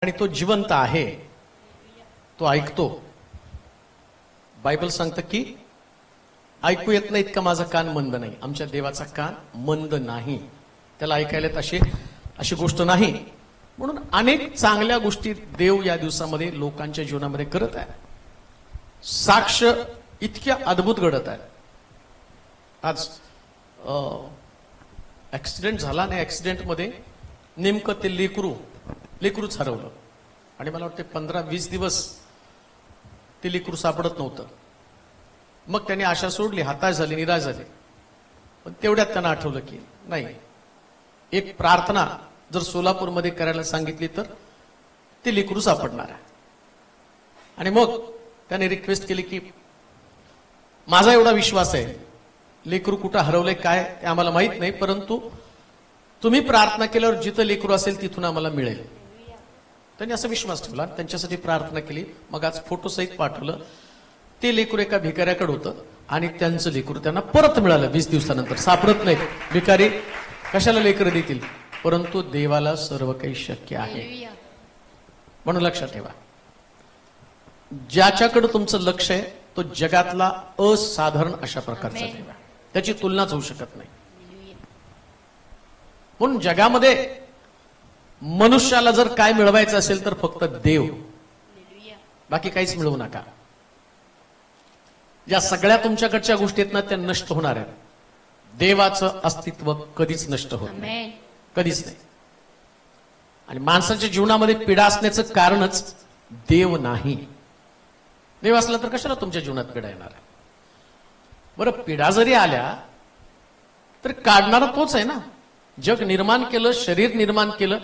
आणि तो जिवंत आहे, तो ऐकतो. बायबल सांगतं की ऐकू येत नाही इतका माझा कान मंद नाही. आमच्या देवाचा कान मंद नाही, त्याला ऐकायला अशी गोष्ट नाही. म्हणून अनेक चांगल्या गोष्टी देव या दिवसामध्ये लोकांच्या जीवनामध्ये करत आहे. साक्ष इतक्या अद्भुत घडत आहे. आज ऍक्सिडेंट झाला नाही, ऍक्सिडेंटमध्ये नेमकं ते लेकरूच हरवलं आणि मला वाटतं 15-20 दिवस ते लेकरू सापडत नव्हतं. मग त्यांनी आशा सोडली, हताश झाले, निराश झाले. पण तेवढ्यात त्यांना आठवलं की नाही, एक प्रार्थना जर सोलापूरमध्ये करायला सांगितली तर ते लेकरू सापडणार आहे. आणि मग त्याने रिक्वेस्ट केली की माझा एवढा विश्वास आहे, लेकरू कुठं हरवलंय काय ते आम्हाला माहित नाही, परंतु तुम्ही प्रार्थना केल्यावर जिथं लेकरू असेल तिथून आम्हाला मिळेल. त्यांनी असा विश्वास ठेवला, त्यांच्यासाठी प्रार्थना केली. मग आज फोटो सहित पाठवलं. ते लेकरू एका भिकाऱ्याकडे होतं आणि त्यांचं लेकरू त्यांना परत मिळालं 20 दिवसानंतर. सापडत नाही, भिकारी कशाला लेकरं देतील, परंतु देवाला सर्व काही शक्य आहे. म्हणून लक्षात ठेवा, ज्याच्याकडे तुमचं लक्ष आहे तो जगातला असाधारण अशा प्रकारचा देव आहे, त्याची तुलनाच होऊ शकत नाही. म्हणून जगामध्ये मनुष्याला जर काय मिळवायचं असेल तर फक्त देव, बाकी काहीच मिळवू नका. या सगळ्या तुमच्याकडच्या गोष्टी आहेत ना, त्या नष्ट होणार आहेत. देवाचं अस्तित्व कधीच नष्ट होत नाही, कधीच नाही. आणि माणसाच्या जीवनामध्ये पीडा असण्याचं कारणच देव नाही. देव असला तर कशाला तुमच्या जीवनात पीडा येणार आहे? बरं, पीडा जरी आल्या तर काढणारा तोच आहे ना. जग निर्माण केलं, शरीर निर्माण केलं,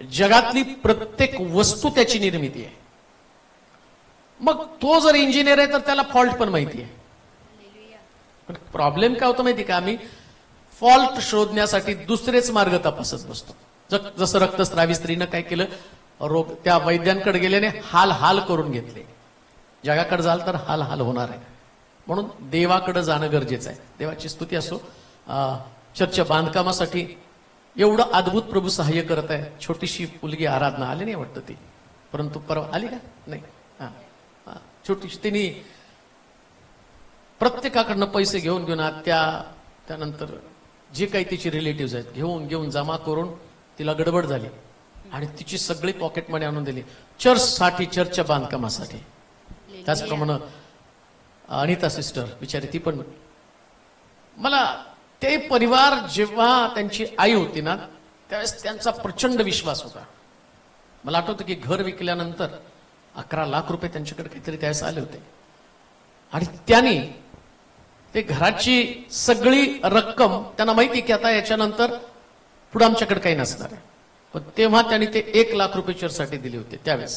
जगातली प्रत्येक वस्तू त्याची निर्मिती आहे. मग तो जर इंजिनियर आहे तर त्याला फॉल्ट पण माहिती आहे. पण प्रॉब्लेम काय होतं माहिती का, आम्ही फॉल्ट शोधण्यासाठी दुसरेच मार्ग तपासत बसतो. जसं रक्तस्रावी स्त्रीनं काय केलं, रोग त्या वैद्यांकडे गेल्याने हाल करून घेतले. जगाकडे जाल तर हाल होणार आहे. म्हणून देवाकडे जाणं गरजेचं आहे. देवाची स्तुती असो. चर्चच्या बांधकामासाठी एवढं अद्भुत प्रभू सहाय्य करत आहे. छोटीशी मुलगी आराधना आली नाही वाटतं ती, परंतु परवा आली का नाही, छोटीशी, तिने प्रत्येकाकडनं पैसे घेऊन त्यानंतर जे काही तिची रिलेटिव्ह आहेत घेऊन जमा करून तिला गडबड झाली आणि तिची सगळी पॉकेट मनी आणून दिली चर्चच्या बांधकामासाठी. त्याचप्रमाणे अनिता सिस्टर बिचारी, ती पण, मला ते परिवार, जेव्हा त्यांची आई होती ना त्यावेळेस त्यांचा प्रचंड विश्वास होता. मला आठवतं की घर विकल्यानंतर 11 लाख रुपये त्यांच्याकडे काहीतरी त्यावेळेस आले होते आणि त्यांनी ते घराची सगळी रक्कम, त्यांना माहिती की आता याच्यानंतर पुढे आमच्याकडे काही नसणार आहे, पण तेव्हा त्यांनी ते 1 लाख रुपये चर्चसाठी दिले होते त्यावेळेस.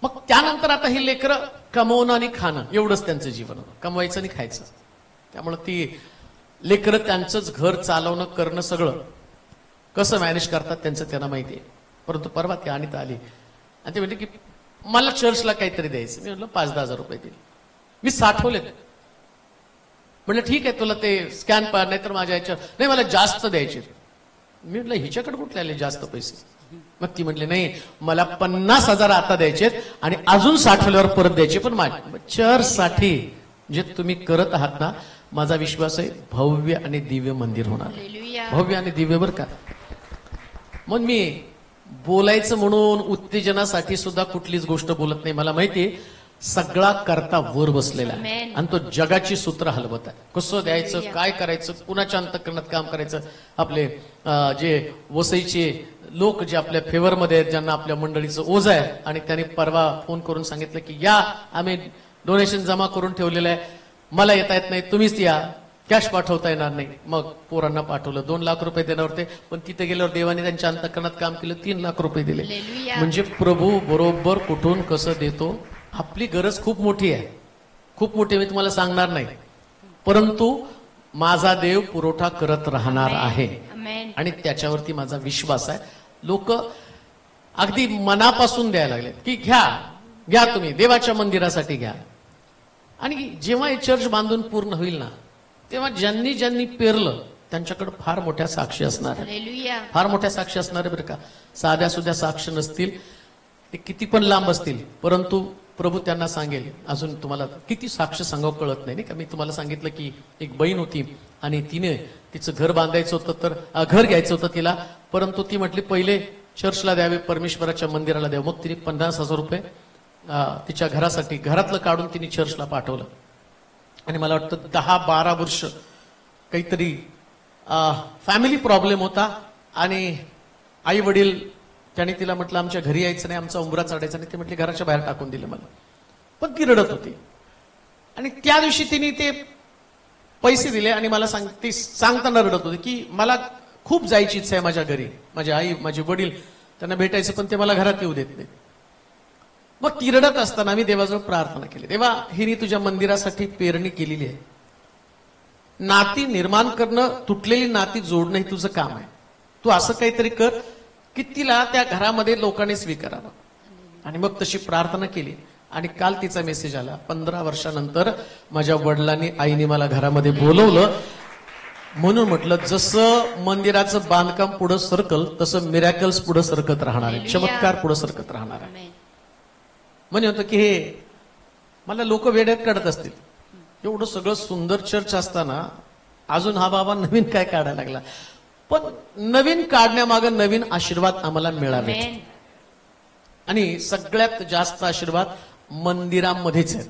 मग त्यानंतर आता ही लेकरं कमवणं आणि खाणं एवढंच त्यांचं जीवन होतं, कमवायचं आणि खायचं. त्यामुळे ती लेकरं त्यांचंच घर चालवणं करणं सगळं कसं मॅनेज करतात त्यांचं त्यांना माहिती आहे. परंतु परवा ती अनिता आली आणि ते म्हणते की मला चर्चला काहीतरी द्यायचं. मी म्हटलं 5-10 हजार रुपये दिले, मी साठवले. म्हटलं ठीक आहे, तुला ते स्कॅन पार, नाही तर माझ्या याच्या नाही, मला जास्त द्यायचे. मी म्हटलं हिच्याकडे कुठले आले जास्त पैसे? मग ती म्हटली नाही, मला 50,000 आता द्यायचे आणि अजून साठवल्यावर परत द्यायचे, पण माझ्या चर्चसाठी जे तुम्ही करत आहात ना, माझा विश्वास आहे भव्य आणि दिव्य मंदिर होणार. भव्य आणि दिव्य बरं का. मग मी बोलायचं म्हणून उत्तेजनासाठी सुद्धा कुठलीच गोष्ट बोलत नाही. मला माहितीये सगळा करता वर बसलेला आहे आणि तो जगाची सूत्र हलवत आहे. कसं द्यायचं, काय करायचं, कुणाच्या अंतःकरणात काम करायचं. आपले जे वसईचे लोक जे आपल्या फेवरमध्ये आहेत, ज्यांना आपल्या मंडळीचं ओझ आहे, आणि त्यांनी परवा फोन करून सांगितलं की या, आम्ही डोनेशन जमा करून ठेवलेलं आहे, मला येता येत नाही, तुम्हीच या, कॅश पाठवता येणार नाही. मग पोरांना पाठवलं. 2 लाख रुपये देणार होते, पण तिथे गेल्यावर देवाने त्यांच्या अंतःकरणात काम केलं, 3 लाख रुपये दिले. म्हणजे प्रभू बरोबर कुठून कसं देतो. आपली गरज खूप मोठी आहे, खूप मोठी, मी तुम्हाला सांगणार नाही, परंतु माझा देव पुरवठा करत राहणार आहे आणि त्याच्यावरती माझा विश्वास आहे. लोक अगदी मनापासून द्यायला लागले की घ्या तुम्ही देवाच्या मंदिरासाठी घ्या. आणि जेव्हा हे चर्च बांधून पूर्ण होईल ना, तेव्हा ज्यांनी पेरलं त्यांच्याकडे फार मोठ्या साक्षी असणार आहेत. हालेलुया. फार मोठ्या साक्षी असणार आहे बरं का. साध्या सुद्धा साक्ष नसतील, ते किती पण लांब असतील, परंतु प्रभू त्यांना सांगेल. अजून तुम्हाला किती साक्ष सांगावं कळत नाही का. मी तुम्हाला सांगितलं की एक बहीण होती आणि तिने तिचं घर बांधायचं होतं, तर घर घ्यायचं होतं तिला, परंतु ती म्हटली पहिले चर्चला द्यावे, परमेश्वराच्या मंदिराला द्यावं. मग तिने 50,000 रुपये तिच्या घरासाठी घरातलं काढून तिने चर्चला पाठवलं. आणि मला वाटतं 10-12 वर्ष काहीतरी फॅमिली प्रॉब्लेम होता आणि आई वडील त्याने तिला म्हटलं आमच्या घरी यायचं नाही, आमचा उंबरा चढायचा नाही. ते म्हटले घराच्या बाहेर टाकून दिले मला. पण ती रडत होती आणि त्या दिवशी तिने ते पैसे दिले आणि मला ती सांगताना रडत होती की मला खूप जायची इच्छा आहे माझ्या घरी, माझी आई माझे वडील त्यांना भेटायचं, पण ते मला घरात येऊ देत नाही. मग ती रडत असताना मी देवाजवळ प्रार्थना केली, देवा हिने तुझ्या मंदिरासाठी पेरणी केलेली आहे, नाती निर्माण करणं, तुटलेली नाती जोडणं हे तुझं काम आहे. तू असं काहीतरी कर की तिला त्या घरामध्ये लोकांनी स्वीकारावं. आणि मग तशी प्रार्थना केली आणि काल तिचा मेसेज आला. 15 वर्षानंतर माझ्या वडिलांनी आईने मला घरामध्ये बोलवलं. म्हणून म्हटलं जसं मंदिराचं बांधकाम पुढे सरकल तसं मिरॅकल्स पुढे सरकत राहणार आहे, चमत्कार पुढे सरकत राहणार आहे. म्हणजे होतं की हे मला लोक वेड्यात काढत असतील, एवढं सगळं सुंदर चर्च असताना अजून हा बाबा नवीन काय काढायला लागला. पण नवीन काढण्यामागं नवीन आशीर्वाद आम्हाला मिळावे आणि सगळ्यात जास्त आशीर्वाद मंदिरामध्येच आहेत.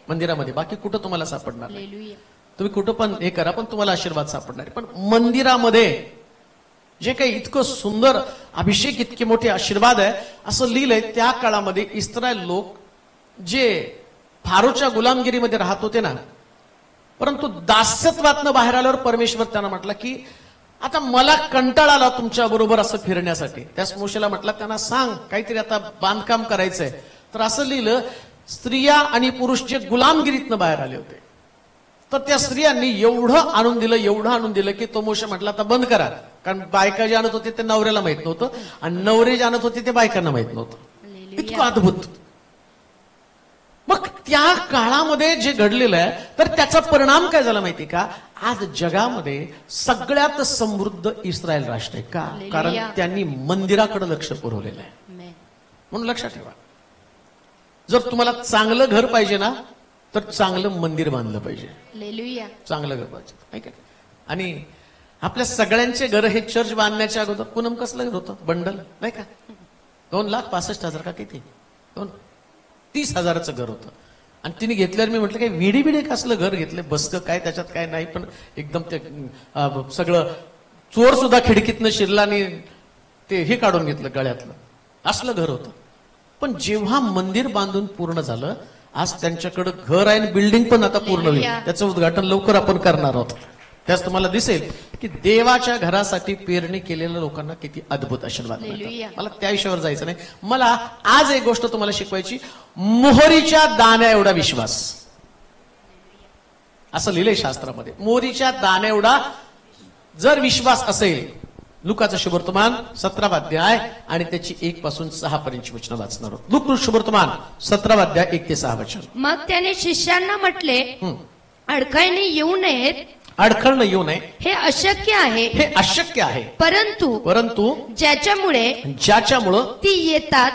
मंदिरामध्ये, बाकी कुठं तुम्हाला सापडणार नाही. हालेलुया. तुम्ही कुठं पण हे करा पण तुम्हाला आशीर्वाद सापडणार. पण मंदिरामध्ये जे काही इतकं सुंदर अभिषेक, इतके मोठे आशीर्वाद आहे, असं लिहिलंय त्या काळामध्ये इस्रायल लोक जे फारोच्या गुलामगिरीमध्ये राहत होते ना, परंतु दास्यत्वातनं बाहेर आल्यावर परमेश्वर त्यांना म्हटला की आता मला कंटाळा आला तुमच्या बरोबर असं फिरण्यासाठी. त्याच मोशेला म्हटलं त्यांना सांग काहीतरी आता बांधकाम करायचंय. तर असं लिहिलं, स्त्रिया आणि पुरुष जे गुलामगिरीतनं बाहेर आले होते, तर त्या स्त्रियांनी एवढं आणून दिलं, एवढं आणून दिलं की तो मोशे म्हटला आता बंद करा. कारण बायका जे आणत होते ते नवऱ्याला माहित नव्हतं आणि नवरे जे आणत होते ते बायकांना माहित नव्हतं. इतकं अद्भुत. मग त्या काळामध्ये जे घडलेलं आहे, तर त्याचा परिणाम काय झाला माहिती का, आज जगामध्ये सगळ्यात समृद्ध इस्रायल राष्ट्र आहे. का? कारण त्यांनी मंदिराकडे लक्ष पुरवलेलं आहे. म्हणून लक्षात ठेवा, जर तुम्हाला चांगलं घर पाहिजे ना, तर चांगलं मंदिर बांधलं पाहिजे. हालेलुया. चांगलं घर पाहिजे, ऐका. आणि आपल्या सगळ्यांचे घर हे चर्च बांधण्याच्या अगोदर पूनम कसलं घर होतं, बंडल नाही का, 2,65,000 का किती, 30,000चं घर होतं. आणि तिने घेतल्यावर मी म्हटलं काय विडी बिडी कसलं घर घेतलं, बसकं काय त्याच्यात काय नाही, पण एकदम ते सगळं चोर सुद्धा खिडकीतनं शिरला आणि ते हे काढून घेतलं गळ्यातलं, असलं घर होतं. पण जेव्हा मंदिर बांधून पूर्ण झालं, आज त्यांच्याकडे घर आहे आणि बिल्डिंग पण आता पूर्ण होईल. त्याचं उद्घाटन लवकर आपण करणार आहोत. त्यास तुम्हाला दिसेल की देवाच्या घरासाठी पेरणी केलेल्या लोकांना किती अद्भुत आशीर्वाद मिळतात. मला त्या विषयावर जायचं नाही. मला आज एक गोष्ट तुम्हाला शिकवायची, मोहरीच्या दाण्या एवढा विश्वास, असं लिहिलंय शास्त्रामध्ये. मोहरीच्या दाण्या एवढा जर विश्वास असेल, लुकाचं शुभवर्तमान 17वा अध्याय आणि त्याची 1 पासून 6 पर्यंतची वचनं वाचणार आहोत. लुक शुभवर्तमान 17वा अध्याय 1 ते 6 वचन. मग त्याने शिष्यांना म्हटले, अडकाईने येऊ नयेत, अडखळणं येऊ नये, हे अशक्य आहे, हे अशक्य आहे. परंतु ज्याच्यामुळं ती येतात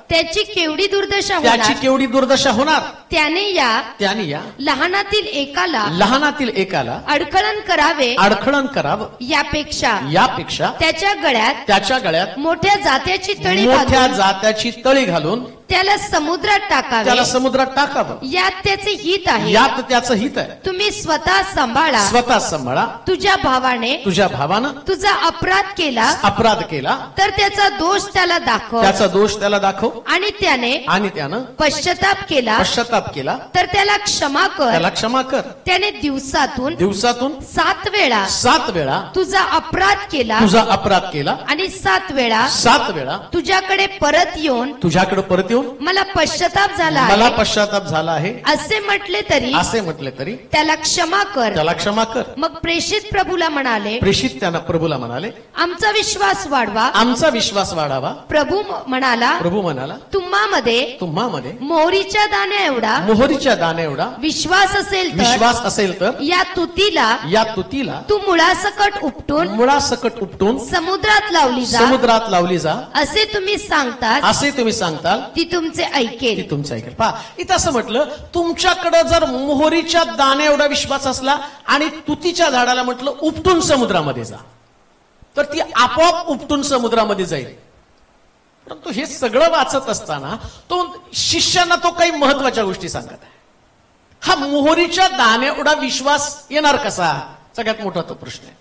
त्याची केवढी दुर्दशा त्याची होणार, केवढी दुर्दशा होणार, त्याने या लहानातील एकाला अडखळण करावं, यापेक्षा त्याच्या गळ्यात मोठ्या जात्याची तळी घालून त्याला समुद्रात टाकावं. यात त्याचे हित आहे. तुम्ही स्वतः सांभाळा. तुझ्या भावानं तुझा अपराध केला तर त्याचा दोष त्याला दाखव. आणि त्यानं पश्चाताप केला तर त्याला क्षमा कर. त्याने दिवसातून 7 वेळा तुझा अपराध केला आणि 7 वेळा तुझ्याकडे परत येऊन घेऊन मला पश्चाताप झाला मला आहे पश्चाताप झाला आहे असे म्हटले तरी असे म्हटले तरी त्याला क्षमा कर. त्याला क्षमा कर. मग प्रेषित प्रभूला म्हणाले, प्रेषित त्यांना प्रभूला म्हणाले, आमचा विश्वास वाढवा. आमचा विश्वास वाढावा. प्रभू म्हणाला, प्रभू म्हणाला, तुम्हामध्ये मोहरीच्या दाण्या एवढा एवढा विश्वास असेल तर या या तुतीला तू मुळासकट उपटून समुद्रात लावली जा असे तुम्ही सांगताल ती तुमचे ऐकेल. पहा इथं असं म्हटलं, तुमच्याकडे जर मोहरीच्या दाण्या एवढा विश्वास असला आणि तुतीच्या झाडाला म्हटलं उपटून समुद्रामध्ये जा, तर ती आपोआप उपटून समुद्रामध्ये जाईल. परंतु हे सगळं वाचत असताना तो शिष्यांना तो काही महत्वाच्या गोष्टी सांगत आहे. हा मोहरीच्या दाण्या एवढा विश्वास येणार कसा, सगळ्यात मोठा तो प्रश्न आहे.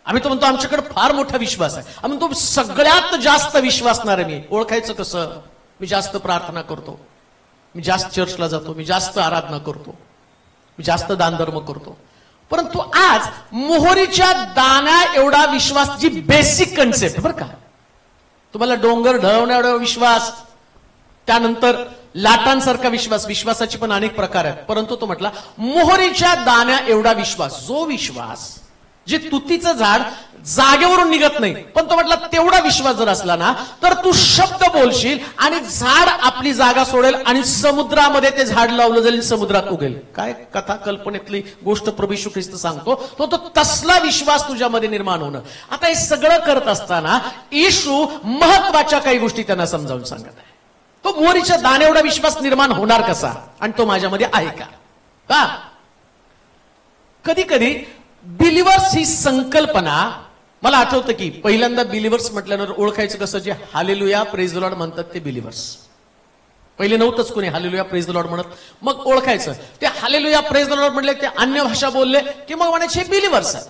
आम्ही तो म्हणतो आमच्याकडे फार मोठा विश्वास आहे. आम्ही तो सगळ्यात जास्त विश्वासणार आहे. मी ओळखायचं कसं? मी जास्त प्रार्थना करतो, मी जास्त चर्चला जातो, मी जास्त आराधना करतो, मी जास्त दानधर्म करतो. परंतु आज मोहरीच्या दाण्या एवढा विश्वास, जी बेसिक कन्सेप्ट बरं का, तुम्हाला डोंगर ढळवण्या एवढा विश्वास, त्यानंतर लाटांसारखा विश्वास, विश्वासाचे पण अनेक प्रकार आहेत. परंतु तो म्हटला मोहरीच्या दाण्या एवढा विश्वास, जो विश्वास जे तुतीचं झाड जागेवरून निघत नाही, पण तो म्हटला तेवढा विश्वास जर असला ना, तर तू शब्द बोलशील आणि झाड आपली जागा सोडेल आणि समुद्रामध्ये ते झाड लावलं जाईल, समुद्रात उगेल. काय कथा कल्पनेतली गोष्ट प्रभू येशू ख्रिस्त सांगतो, तो तसला विश्वास तुझ्यामध्ये निर्माण होणं. आता हे सगळं करत असताना येशू महत्वाच्या काही गोष्टी त्यांना समजावून सांगत आहे. तो मोहरीच्या दाण्या एवढा विश्वास निर्माण होणार कसा, आणि तो माझ्यामध्ये आहे का? कधी कधी बिलिव्हर्स ही संकल्पना, मला आठवतं की पहिल्यांदा बिलिव्हर्स म्हटल्यानंतर ओळखायचं कसं, जे हालेलुया प्रेज द लॉर्ड म्हणतात ते बिलिव्हर्स. पहिले नव्हतंच कोणी हालेलुया प्रेज द लॉर्ड म्हणत, मग ओळखायचं ते हालेलुया प्रेज द लॉर्ड म्हटले, ते अन्य भाषा बोलले की मग म्हणायचे हे बिलिव्हर्स आहेत.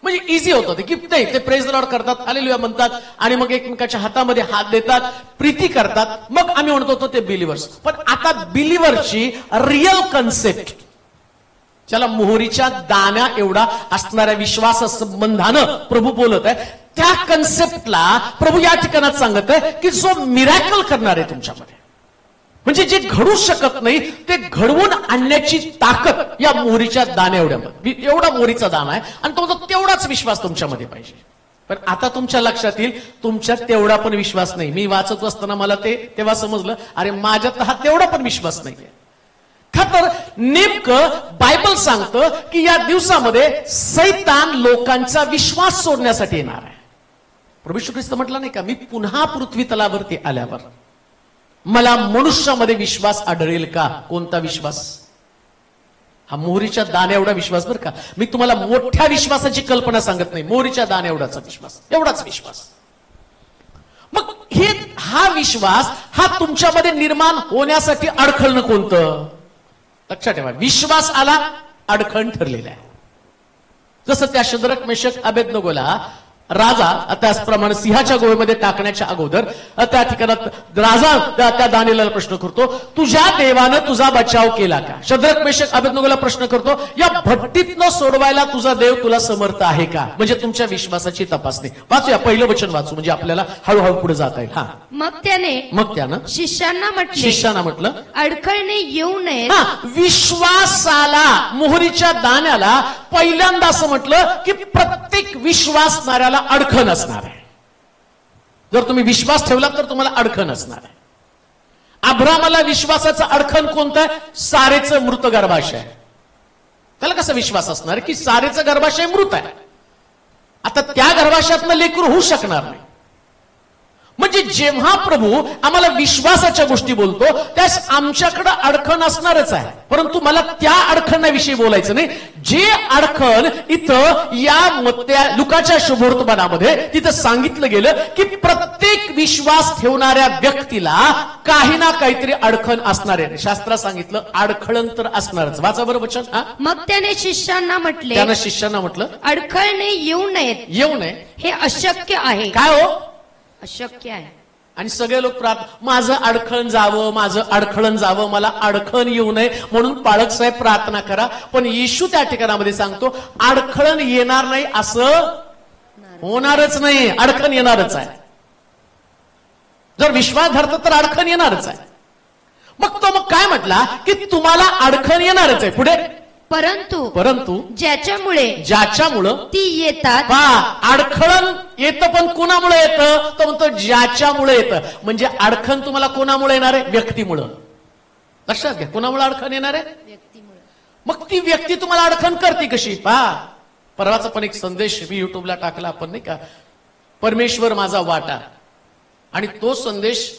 म्हणजे इझी होतं ते, की नाही ते प्रेज द लॉर्ड करतात, हालेलुया म्हणतात आणि मग एकमेकाच्या हातामध्ये हात देतात, प्रीती करतात, मग आम्ही म्हणतो ते बिलिव्हर्स. पण आता बिलिव्हरची रिअल कन्सेप्ट, ज्याला मोहरीच्या दाण्या एवढा असणाऱ्या विश्वास संबंधानं प्रभू बोलत आहे, त्या कन्सेप्टला प्रभू या ठिकाणात सांगत आहे की जो मिरॅकल करणार आहे तुमच्यामध्ये, म्हणजे जे घडू शकत नाही ते घडवून आणण्याची ताकद या मोहरीच्या दाण्या एवढ्यामध्ये, एवढा मोहरीचा दाणा आहे आणि तो तेवढाच विश्वास तुमच्यामध्ये पाहिजे. पण आता तुमच्या लक्षात येईल, तुमच्यात तेवढा पण विश्वास नाही. मी वाचत असताना मला ते तेव्हा समजलं, अरे माझ्यात हा तेवढा पण विश्वास नाहीये. का तर नेमकं बायबल सांगतं की या दिवसामध्ये सैतान लोकांचा विश्वास सोडण्यासाठी येणार आहे. प्रभू येशू ख्रिस्त म्हटलं नाही का, मी पुन्हा पृथ्वी तलावरती आल्यावर मला मनुष्यामध्ये विश्वास आढळेल का? कोणता विश्वास? हा मोहरीच्या दाण्या एवढा विश्वास बरं का. मी तुम्हाला मोठ्या विश्वासाची कल्पना सांगत नाही, मोहरीच्या दाण्या एवढाचा विश्वास, एवढाच विश्वास. मग हा विश्वास हा तुमच्यामध्ये निर्माण होण्यासाठी अडखळणं कोणतं? लक्षात ठेवा, विश्वास आला, अडखण ठरलेला आहे. जसं त्या शद्रक मेशक अबेदनगोला राजा त्याचप्रमाणे सिंहाच्या गोळीमध्ये टाकण्याच्या अगोदर त्या ठिकाणात राजा त्या दानिएलला प्रश्न करतो, तुझ्या देवानं तुझा बचाव केला का? शद्रक मेशक अबेदनगोला प्रश्न करतो, या भट्टीतनं सोडवायला तुझा देव तुला समर्थ आहे का? म्हणजे तुमच्या विश्वासाची तपासणी. वाचूया, पहिलं वचन वाचू, म्हणजे आपल्याला हळूहळू पुढे जाता येईल. मग त्यानं शिष्यांना म्हटलं, अडखळणे येऊ नये. विश्वासाला, मोहरीच्या दाण्याला पहिल्यांदा असं म्हटलं की प्रत्येक विश्वासणाऱ्याला अडखण असणार आहे. जर तुम्ही विश्वास ठेवला तर तुम्हाला अडखण असणार आहे. अब्रामाला विश्वासाचं अडखण कोणतं आहे? सारेचं मृत गर्भाशय. त्याला कसा विश्वास असणार की सारेचं गर्भाशय मृत आहे, आता त्या गर्भाशयातनं लेकरू होऊ शकणार नाही. म्हणजे जेव्हा प्रभू आम्हाला विश्वासाच्या गोष्टी बोलतो त्यास आमच्याकडे अडखण असणारच आहे, परंतु मला त्या अडखणाविषयी बोलायचं नाही. जे अडखण इथं या लुकाच्या शुभवर्तमानामध्ये तिथं सांगितलं गेलं की प्रत्येक विश्वास ठेवणाऱ्या व्यक्तीला काही ना काहीतरी अडखण असणार आहे. शास्त्रात सांगितलं अडखळण तर असणारच. वाचा बरं वचन. मग त्याने शिष्यांना म्हटलं, अडखळणे येऊ नये, हे अशक्य आहे. काय हो? अशक्य आहे. आणि सगळे लोक माझं अडखळण जावं, मला अडखण येऊ नये म्हणून पाळक साहेब प्रार्थना करा. पण येशू त्या ठिकाणामध्ये सांगतो अडखळण येणार नाही असं होणारच नाही, अडखण येणारच आहे. जर विश्वास धरतो तर अडखण येणारच आहे. मग काय म्हटला की तुम्हाला अडखण येणारच आहे. पुढे परंतु ज्याच्यामुळं ती येतात. अडखळण येतं, पण कोणामुळे येतं? तो म्हणतो ज्याच्यामुळे येतं. म्हणजे अडखण तुम्हाला कोणामुळे येणार आहे? व्यक्तीमुळं. लक्षात घ्या, कोणामुळे अडखण येणार आहे? व्यक्तीमुळे. मग ती व्यक्ती तुम्हाला अडखण करते कशी? परवाचा पण एक संदेश मी युट्यूबला टाकला आपण, नाही का, परमेश्वर माझा वाटा. आणि तो संदेश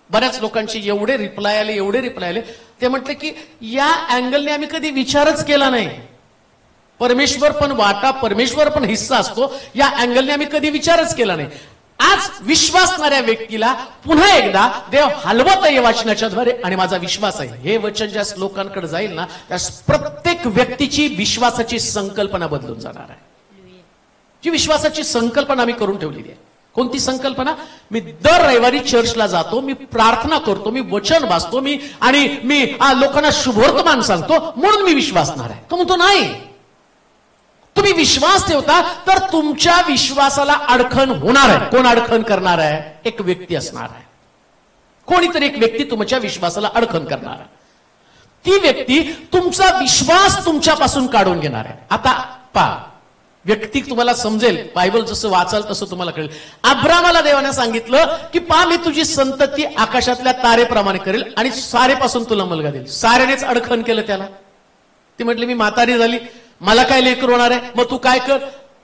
बऱ्याच लोकांचे एवढे रिप्लाय आले, ते म्हटले की या अँगलने आम्ही कधी विचारच केला नाही. परमेश्वर पण वाटा, परमेश्वर पण हिस्सा असतो, या अँगलने आम्ही कधी विचारच केला नाही. आज विश्वासणाऱ्या व्यक्तीला पुन्हा एकदा देव हलवत आहे वाचनाच्या द्वारे, आणि माझा विश्वास आहे हे वचन ज्या लोकांकडे जाईल ना, त्या प्रत्येक व्यक्तीची विश्वासाची संकल्पना बदलून जाणार आहे. जी विश्वासाची संकल्पना आम्ही करून ठेवलेली आहे. कोणती संकल्पना? मी दर रविवारी चर्चला जातो, मी प्रार्थना करतो, मी वचन वाचतो, मी लोकांना शुभवर्तमान सांगतो, म्हणून मी विश्वासणार आहे. तो म्हणतो नाही, तुम्ही विश्वास ठेवता तर तुमच्या विश्वासाला अडखण होणार आहे. कोण अडखण करणार आहे? एक व्यक्ती असणार आहे. कोणीतरी एक व्यक्ती तुमच्या विश्वासाला अडखण करणार आहे. ती व्यक्ती तुमचा विश्वास तुमच्यापासून काढून घेणार आहे. आता व्यक्ती तुम्हाला समजेल, बायबल जसं वाचाल तसं तुम्हाला कळेल. अब्रामाला देवाने सांगितलं की मी तुझी संतती आकाशातल्या तारेप्रमाणे करेल आणि सारेपासून तुला मुलगा देईल. साऱ्यानेच अडखण केलं त्याला. ती म्हटली मी म्हातारी झाली, मला काय लेकर होणार आहे, मग तू काय कर,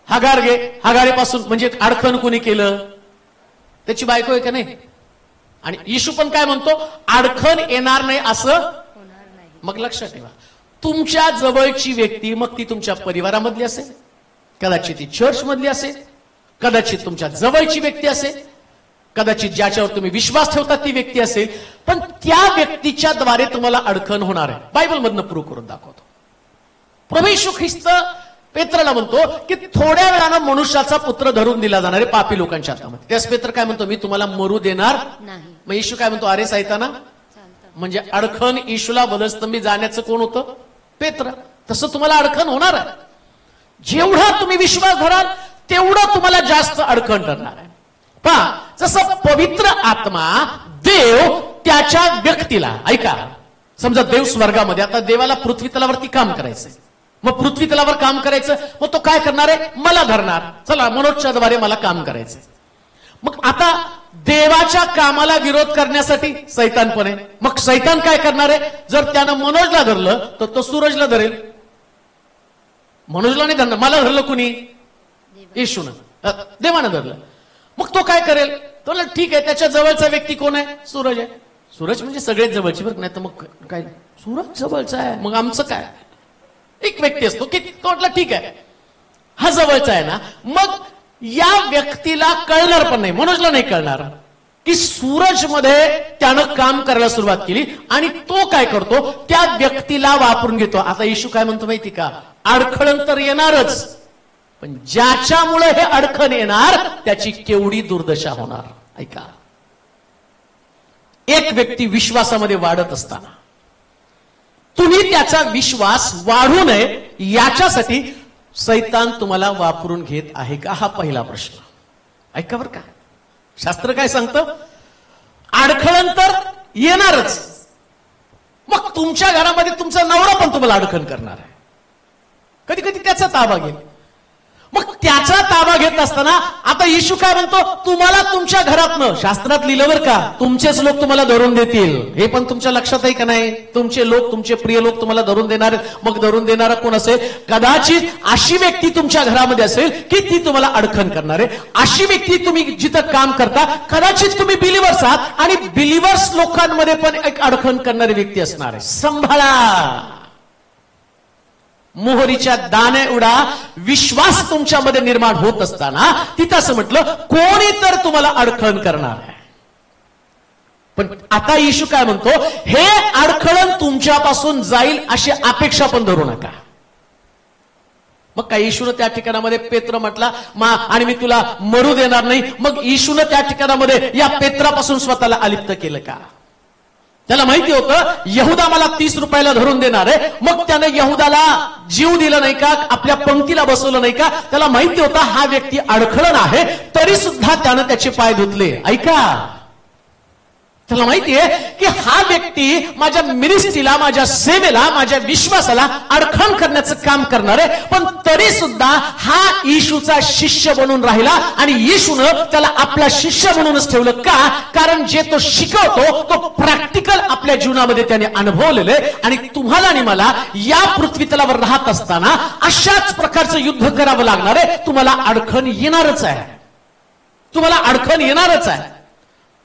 हगार घे. हगारेपासून म्हणजे अडखण कोणी केलं? त्याची बायको आहे का नाही? आणि येशू पण काय म्हणतो? अडखण येणार नाही असं होणार नाही. मग लक्षात ठेवा, तुमच्या जवळची व्यक्ती, मग ती तुमच्या परिवारामधली असेल, कदाचित ती चर्च मधली असेल, कदाचित तुमच्या जवळची व्यक्ती असेल, कदाचित ज्याच्यावर तुम्ही विश्वास ठेवता ती व्यक्ती असेल, पण त्या व्यक्तीच्या द्वारे तुम्हाला अडखण होणार आहे. बायबल मधनं प्रूव्ह करून दाखवतो. प्रभू येशू ख्रिस्त पेत्राला म्हणतो की थोड्या वेळानं मनुष्याचा पुत्र धरून दिला जाणार आहे पापी लोकांच्या हातामध्ये. त्यास पेत्र काय म्हणतो? मी तुम्हाला मरू देणार नाही. मग येशू काय म्हणतो? अरे सैताना, म्हणजे अडखण येशूला वधस्तंभी जाण्याचं कोण होतं? पेत्र. तसं तुम्हाला अडखण होणार आहे. जेवढा तुम्ही विश्वास धराल तेवढं तुम्हाला जास्त अडखण ठरणार आहे. जसं पवित्र आत्मा देव त्याच्या व्यक्तीला, ऐका, समजा देव स्वर्गामध्ये, आता देवाला पृथ्वी तलावरती काम करायचंय, मग पृथ्वी तलावर काम करायचं, मग तो काय करणार आहे? मला धरणार, चला मनोजच्या द्वारे मला काम करायचंय. मग आता देवाच्या कामाला विरोध करण्यासाठी सैतान पण आहे. मग सैतान काय करणार आहे? जर त्यानं मनोजला धरलं तर तो सूरजला धरेल. मनोजला नाही धरलं, मला धरलं कुणी? येशूनं, देवानं धरलं. मग तो काय करेल? तो ठीक आहे, त्याच्या जवळचा व्यक्ती कोण आहे? सूरज आहे. सूरज म्हणजे सगळेच जवळची, बरं नाही तर मग काय, सूरज जवळचा आहे, मग आमचं काय? एक व्यक्ती असतो की तो म्हटलं ठीक आहे, हा जवळचा आहे ना. मग या व्यक्तीला कळणार पण नाही, मनोजला नाही कळणार की सूरज मध्ये त्यानं काम करायला सुरुवात केली, आणि तो काय करतो? त्या व्यक्तीला वापरून घेतो. आता येशू काय म्हणतो माहिती का? अडखळण तर येणारच, पण ज्याच्यामुळे हे अडखण येणार त्याची केवढी दुर्दशा होणार. ऐका, एक व्यक्ती विश्वासामध्ये वाढत असताना तुम्ही त्याचा विश्वास वाढू नये याच्यासाठी सैतान तुम्हाला वापरून घेत आहे का? हा पहिला प्रश्न. ऐका बरं का, शास्त्र काय सांगतं? अडखळण तर येणारच. मग तुमच्या घरामध्ये तुमचा नवरा पण तुम्हाला अडखण करणार आहे, कधी कधी त्याचा ताबा घेईल. मग त्याचा ताबा घेत असताना आता येशू काय म्हणतो? तुम्हाला तुमच्या घरातनं, शास्त्रात लिहिलं बरं का, तुमचेच लोक तुम्हाला धरून देतील. हे पण तुमच्या लक्षात आहे का नाही? तुमचे लोक, तुमचे प्रिय लोक तुम्हाला धरून देणार. मग धरून देणारा कोण असेल? कदाचित अशी व्यक्ती तुमच्या घरामध्ये असेल की ती तुम्हाला अडखण करणार आहे. अशी व्यक्ती तुम्ही जिथं काम करता, कदाचित तुम्ही बिलिव्हर्स आहात आणि बिलिव्हर्स लोकांमध्ये पण एक अडखण करणारी व्यक्ती असणार आहे. सांभाळा. मोहरीच्या दाणे उडा विश्वास तुमच्यामध्ये निर्माण होत असताना तिथं असं म्हटलं, कोणी तर तुम्हाला अडखण करणार आहे. पण आता येशू काय म्हणतो? हे अडखळण तुमच्यापासून जाईल अशी अपेक्षा पण धरू नका. मग काय येशूनं त्या ठिकाणामध्ये पेत्र म्हटला आणि मी तुला मरू देणार नाही. मग येशूनं त्या ठिकाणामध्ये या पेत्रापासून स्वतःला अलिप्त केलं का? त्याला माहिती होतं यहुदा मला 30 रुपयाला धरून देणार आहे. मग त्याने यहुदाला जीव दिला नाही का? आपल्या पंक्तीला बसवलं नाही का? त्याला माहिती होता हा व्यक्ती अडखळण आहे, तरी सुद्धा त्यानं त्याचे पाय धुतले. ऐका, त्याला माहितीये की हा व्यक्ती माझ्या मिनिस्ट्रीला, माझ्या सेवेला, माझ्या विश्वासाला अडखण करण्याचं काम करणार आहे, पण तरी सुद्धा हा येशूचा शिष्य बनून राहिला आणि येशूनं त्याला आपला शिष्य म्हणूनच ठेवलं. का? कारण जे तो शिकवतो तो प्रॅक्टिकल आपल्या जीवनामध्ये त्याने अनुभवलेलं आहे. आणि तुम्हाला आणि मला या पृथ्वी तलावर राहत असताना अशाच प्रकारचं युद्ध करावं लागणार आहे. तुम्हाला अडखण येणारच आहे, तुम्हाला अडखण येणारच आहे.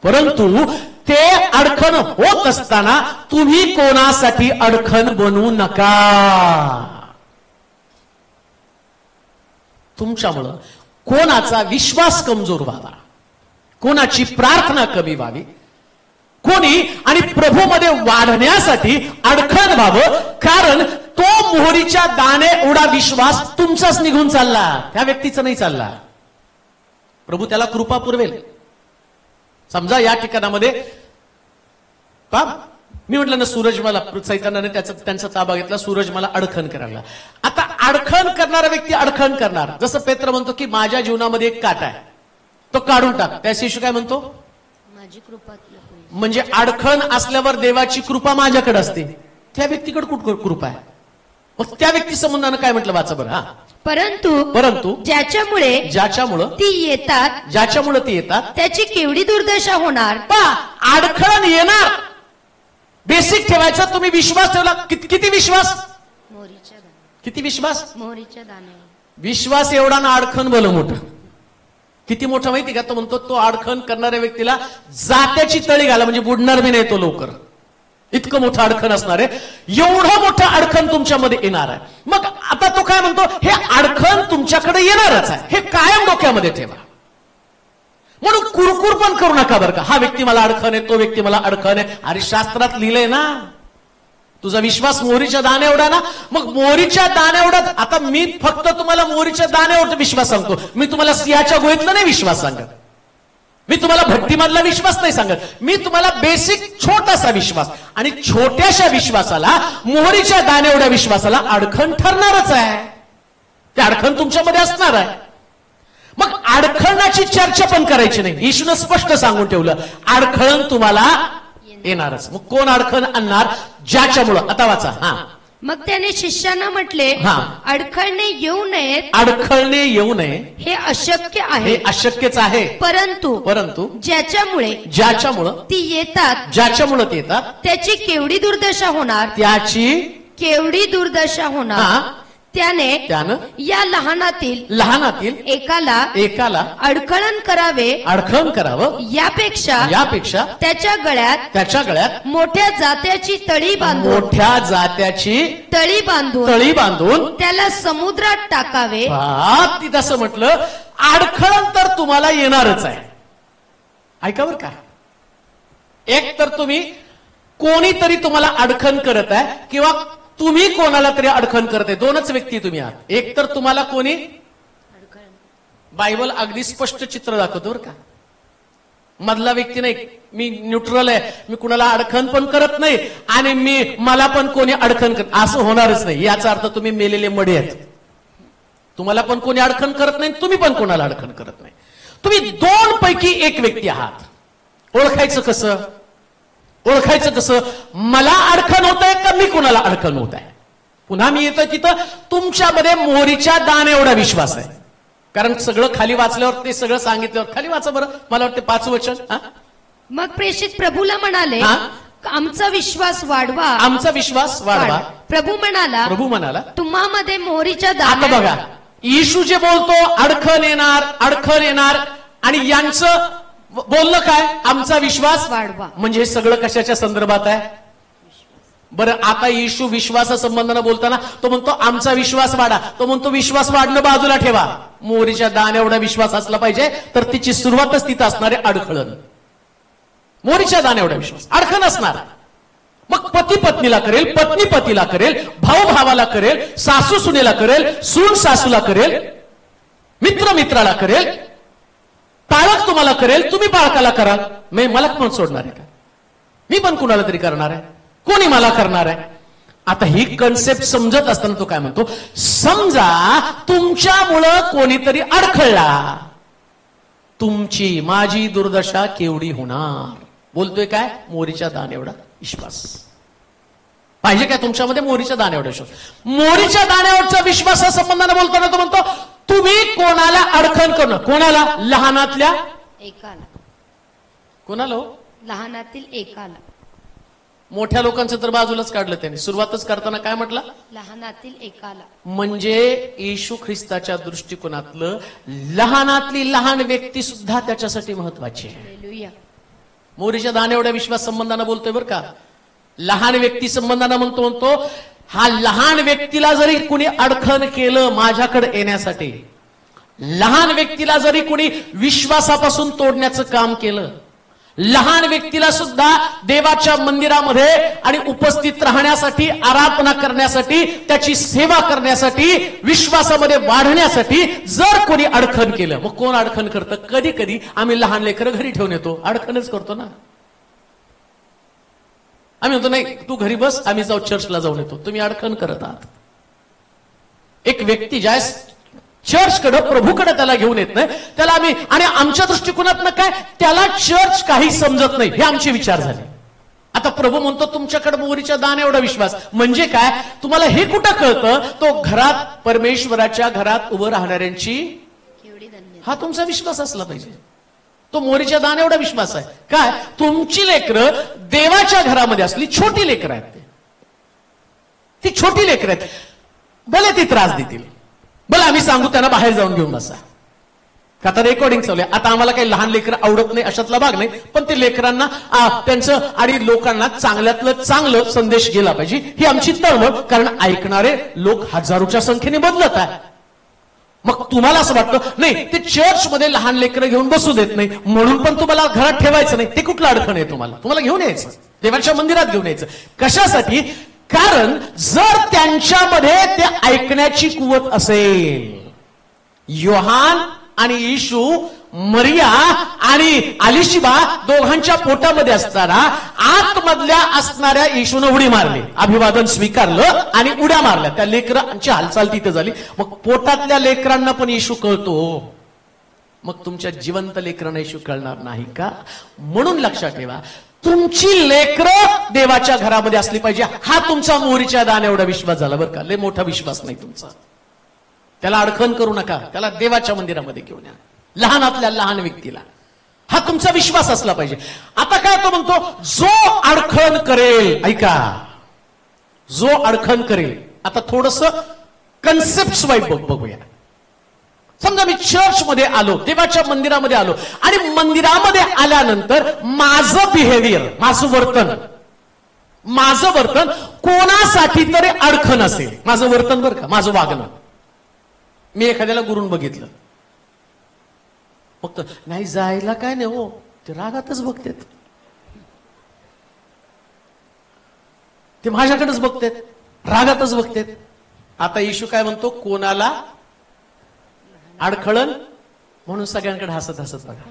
परंतु ते अडखण होत असताना तुम्ही कोणासाठी अडखण बनवू नका. तुमच्यामुळं कोणाचा विश्वास कमजोर व्हावा, कोणाची प्रार्थना कमी व्हावी, कोणी आणि प्रभूमध्ये वाढण्यासाठी अडखण व्हावं. कारण तो मोहरीच्या दाणे एवढा विश्वास तुमचाच निघून चालला, त्या व्यक्तीचा नाही चालला. प्रभू त्याला कृपा पुरवेल. समजा या ठिकाणामध्ये मी म्हटलं ना, सूरज मला सैतानाने त्यांचा ताबा घेतला, सूरज मला अडखण करायला. आता अडखण करणारा व्यक्ती अडखण करणार. जसं पेत्र म्हणतो की माझ्या जीवनामध्ये एक काटा आहे, तो काढून टाक. त्याच येशू काय म्हणतो? माझी कृपा. म्हणजे अडखण असल्यावर देवाची कृपा माझ्याकडे असते, त्या व्यक्तीकडे कुठं कृपा आहे? मग त्या व्यक्ती संबंधानं काय म्हटलं वाचा बरं. परंतु ज्याच्यामुळं ती येतात त्याची केवढी दुर्दशा होणार. अडखळण येणार. बेसिक ठेवायचा. तुम्ही विश्वास ठेवला. किती विश्वास? किती विश्वास? मोहरीच्या दाणे. विश्वास एवढा ना अडखण भलं मोठं. किती मोठं माहिती का? तो म्हणतो तो अडखण करणाऱ्या व्यक्तीला जात्याची तळी घाला, म्हणजे बुडणार बी नाही तो लवकर. इतकं मोठं अडखण असणार आहे. एवढं मोठं अडखण तुमच्यामध्ये येणार आहे. मग आता तो काय म्हणतो? हे अडखण तुमच्याकडे येणारच आहे, हे कायम डोक्यामध्ये ठेवा. म्हणून कुरकुर पण करू नका बरं का. हा व्यक्ती मला अडखण आहे, तो व्यक्ती मला अडखण आहे. अरे शास्त्रात लिहिलंय ना, तुझा विश्वास मोहरीच्या दाणे एवढा ना. मग मोहरीच्या दाणे एवढा. आता मी फक्त तुम्हाला मोहरीच्या दाणे एवढा विश्वास सांगतो. मी तुम्हाला सिंहाच्या गोळीतला नाही विश्वास सांगत, मी तुम्हाला भट्टीमधला विश्वास नाही सांगत. मी तुम्हाला बेसिक छोटासा विश्वास, आणि छोट्याशा विश्वासाला, मोहरीच्या दाणे एवढ्या विश्वासाला अडखण ठरणारच आहे. ते अडखण तुमच्यामध्ये असणार आहे. मग अडखळणाची चर्चा पण करायची नाही. येशूनं स्पष्ट सांगून ठेवलं, अडखळण तुम्हाला येणारच. मग कोण अडखण आणणार? ज्याच्यामुळं. आता वाचा. मग त्याने शिष्यांना म्हटले, अडखळणे येऊ नयेत. अडखळणे येऊ नये हे अशक्य आहे. हे अशक्यच आहे. परंतु ज्याच्यामुळं ती येतात त्याची केवढी दुर्दशा होणार. केवढी दुर्दशा होणार. त्याने या लहानातील एकाला अडखळण करावं यापेक्षा त्याच्या गळ्यात मोठ्या जात्याची तळी बांधून त्याला समुद्रात टाकावे. तिथं असं म्हटलं, अडखळण तर तुम्हाला येणारच आहे. ऐका बरं का. एक तर तुम्ही कोणीतरी तुम्हाला अडखण करत आहे, किंवा तुम्ही कोणाला तरी अडखण करते. दोनच व्यक्ती तुम्ही आहात. एक तर तुम्हाला कोणी, बायबल अगदी स्पष्ट चित्र दाखवतो बरं का. मधला व्यक्ती नाही, मी न्यूट्रल आहे, मी कुणाला अडखण पण करत नाही आणि मला पण कोणी अडखण करत, असं होणारच नाही. याचा अर्थ तुम्ही मेलेले मडे आहेत. तुम्हाला पण कोणी अडखण करत नाही, तुम्ही पण कोणाला अडखण करत नाही. तुम्ही दोन पैकी एक व्यक्ती आहात. ओळखायचं कसं? मला अडखण होत आहे का मी कोणाला अडखण होत आहे? पुन्हा मी येतोय तिथं, तुमच्यामध्ये मोहरीच्या दाणे एवढा विश्वास आहे. कारण सगळं खाली वाचल्यावर, ते सगळं सांगितल्यावर, खाली वाचा बरं, मला वाटतं 5 वचन. मग प्रेषित प्रभूला म्हणाले, आमचा विश्वास वाढवा. प्रभू म्हणाला, तुम्हामध्ये मोहरीच्या दाणे. आता बघा, येशू जे बोलतो अडखण येणार, आणि यांचं बोललं काय? आमचा विश्वास वाढवा. म्हणजे हे सगळं कशाच्या संदर्भात आहे बरं? आता येशू विश्वासासंबंधानं बोलताना तो म्हणतो आमचा विश्वास वाढा. तो म्हणतो विश्वास वाढणं बाजूला ठेवा, मोहरीच्या दाण्या एवढा विश्वास असला पाहिजे. तर तिची सुरुवातच तिथं असणारे अडखळण. मोहरीच्या दाण्या एवढा विश्वास, अडखण असणार. मग पती पत्नीला करेल, पत्नी पतीला करेल, भाऊ भावाला करेल, सासू सुनेला करेल, सून सासूला करेल, मित्र मित्राला करेल, पाळक तुम्हाला करेल, तुम्ही पाळकाला कराल. मला पण सोडणार आहे का? मी पण कुणाला तरी करणार आहे, कोणी मला करणार आहे. आता ही कन्सेप्ट समजत असताना तो काय म्हणतो, समजा तुमच्यामुळं कोणीतरी अडखळला, तुमची माझी दुर्दशा केवढी होणार. बोलतोय काय? मोरीच्या दाणे एवढा विश्वास पाहिजे काय तुमच्यामध्ये? मोरीच्या दाणे एवढा विश्वास. मोरीच्या दाण्यावरच्या विश्वासासंबंधाने बोलताना तो म्हणतो तुम्ही कोणाला अडखण करणं. कोणाला? लहानातल्या एकाला. कोणाला हो? लहानातील एकाला. मोठ्या लोकांचं तर बाजूलाच काढलं त्यांनी. सुरुवातच करताना काय म्हटलं? लहानातील एकाला. म्हणजे येशू ख्रिस्ताच्या दृष्टिकोनातलं लहानातली लहान व्यक्ती सुद्धा त्याच्यासाठी महत्वाची आहे. हालेलुया. मोरीच्या दाणे एवढ्या विश्वास संबंधानं बोलतोय बरं का. लहान व्यक्ती संबंधानं म्हणतो हा लहान व्यक्तीला जरी कुणी अडखण केलं माझ्याकडे येण्यासाठी, लहान व्यक्तीला जरी कुणी विश्वासापासून तोडण्याचं काम केलं, लहान व्यक्तीला सुद्धा देवाच्या मंदिरामध्ये आणि उपस्थित राहण्यासाठी, आराधना करण्यासाठी, त्याची सेवा करण्यासाठी, विश्वासामध्ये वाढण्यासाठी जर कोणी अडखण केलं, मग कोण अडखण करतं? कधी कधी आम्ही लहान लेकरं घरी ठेवून येतो, अडखणच करतो ना. आम्ही म्हणतो नाही तू घरी बस, आम्ही जाऊ चर्चला जाऊन येतो. तुम्ही अडखण करत आहात. एक व्यक्ती ज्या चर्चकडे, प्रभूकडे त्याला घेऊन येत नाही, त्याला आम्ही, आणि आमच्या दृष्टिकोनातनं काय, त्याला चर्च काही समजत नाही, हे आमचे विचार झाले. आता प्रभू म्हणतो तुमच्याकडे मोरीच्या दाणे एवढा विश्वास. म्हणजे काय? तुम्हाला हे कुठं कळतं? तो घरात, परमेश्वराच्या घरात उभं राहणाऱ्यांची केवढी धन्य. हा तुमचा विश्वास असला पाहिजे. तो मोरीच्या दाणे एवढा विश्वास आहे. काय? तुमची लेकरं देवाच्या घरामध्ये असली छोटी लेकरं आहेत. ती छोटी लेकरं आहेत, भले ती त्रास देतील, भले आम्ही सांगू त्यांना बाहेर जाऊन घेऊन बसा. का तर रेकॉर्डिंग चालू आहे. आता आम्हाला काही लहान लेकरं आवडत नाही अशातला भाग नाही, पण ते लेकरांना त्यांचं आणि लोकांना चांगल्यातलं चांगलं संदेश गेला पाहिजे ही आमची तळमळ. कारण ऐकणारे लोक हजारोच्या संख्येने बदलत आहे. मग तुम्हाला असं वाटतं नाही ते चर्चमध्ये लहान लेकरं घेऊन बसू देत नाही म्हणून पण तुम्हाला घरात ठेवायचं नाही, ते कुठलं अडचण आहे? तुम्हाला घेऊन यायचं, देवाच्या मंदिरात घेऊन यायचं. कशासाठी? कारण जर त्यांच्यामध्ये ते ऐकण्याची कुवत असेल. योहान आणि येशू, मरिया आणि अलिशिबा दोघांच्या पोटामध्ये असताना आतमधल्या असणाऱ्या येशूनं उडी मारली, अभिवादन स्वीकारलं आणि उड्या मारल्या. त्या लेकरांची हालचाल तिथे झाली. मग पोटातल्या लेकरांना पण येशू कळतो, मग तुमच्या जिवंत लेकरांना येशू कळणार नाही का? म्हणून लक्षात ठेवा, तुमची लेकरं देवाच्या घरामध्ये असली पाहिजे. हा तुमचा मोरीच्या दाणे एवढा विश्वास झाला बरं का. लय मोठा विश्वास नाही तुमचा. त्याला अडखण करू नका, त्याला देवाच्या मंदिरामध्ये घेऊन या, लहानातल्या लहान व्यक्तीला. हा तुमचा विश्वास असला पाहिजे. आता काय तो म्हणतो? जो अडखण करेल, ऐका, जो अडखण करेल. आता थोडस कन्सेप्ट वाईज बघूया. समजा मी चर्च मध्ये आलो, देवाच्या मंदिरामध्ये आलो, आणि मंदिरामध्ये आल्यानंतर माझं बिहेवियर, माझं वर्तन कोणासाठी तरी अडखण असेल. माझं वर्तन बरं का, माझं वागणं. मी एखाद्याला गुरून बघितलं, फक्त नाही जायला काय नाही हो, ते रागातच बघतात, ते माझ्याकडेच बघतात, रागातच बघतात. आता येशू काय म्हणतो? कोणाला अडखळण म्हणून सगळ्यांकडे हसत हसत बघा.